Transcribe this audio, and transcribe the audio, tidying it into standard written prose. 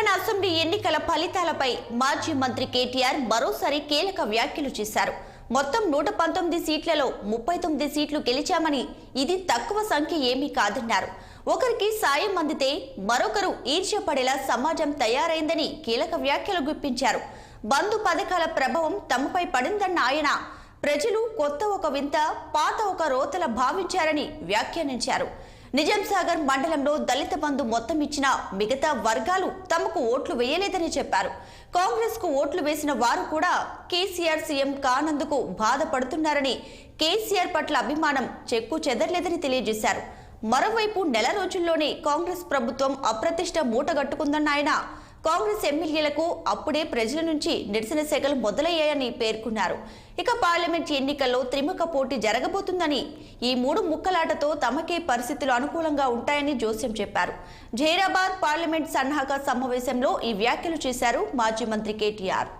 Telangana assembly ఎన్నికల ఫలితాలపై మాజీ మంత్రి కేటీఆర్ మరోసారి కీలక వ్యాఖ్యలు చేశారు. మొత్తం 119 సీట్లలో 39 సీట్లు గెలిచామని, ఇది తక్కువ సంఖ్య ఏమీ కాదన్నారు. ఒకరికి సాయం అందితే మరొకరు ఈర్ష్యపడేలా సమాజం తయారైందని కీలక వ్యాఖ్యలు గుప్పించారు. బంధు పథకాల ప్రభావం తమపై పడిందన్న ఆయన ప్రజలు కొత్త ఒక వింత, పాత ఒక రోతల భావించారని వ్యాఖ్యానించారు. నిజాంసాగర్ మండలంలో దళిత బంధు మొత్తం ఇచ్చిన మిగతా వర్గాలు తమకు ఓట్లు వేయలేదని చెప్పారు. కాంగ్రెస్ కు ఓట్లు వేసిన వారు కూడా కేసీఆర్ సీఎం కానందుకు బాధపడుతున్నారని, కేసీఆర్ పట్ల అభిమానం చెక్కు చెదరలేదని తెలియజేశారు. మరోవైపు నెల రోజుల్లోనే కాంగ్రెస్ ప్రభుత్వం అప్రతిష్ట మూటగట్టుకుందన్న ఆయన కాంగ్రెస్ ఎమ్మెల్యేలకు అప్పుడే ప్రజల నుంచి నిరసన సెగలు మొదలయ్యాయని పేర్కొన్నారు. ఇక పార్లమెంట్ ఎన్నికల్లో త్రిముఖ పోటీ జరగబోతుందని, ఈ 3 ముక్కలాటతో తమకే పరిస్థితులు అనుకూలంగా ఉంటాయని జోస్యం చెప్పారు. జహీరాబాద్ పార్లమెంట్ సన్నాహక సమావేశంలో ఈ వ్యాఖ్యలు చేశారు మాజీ మంత్రి కేటీఆర్.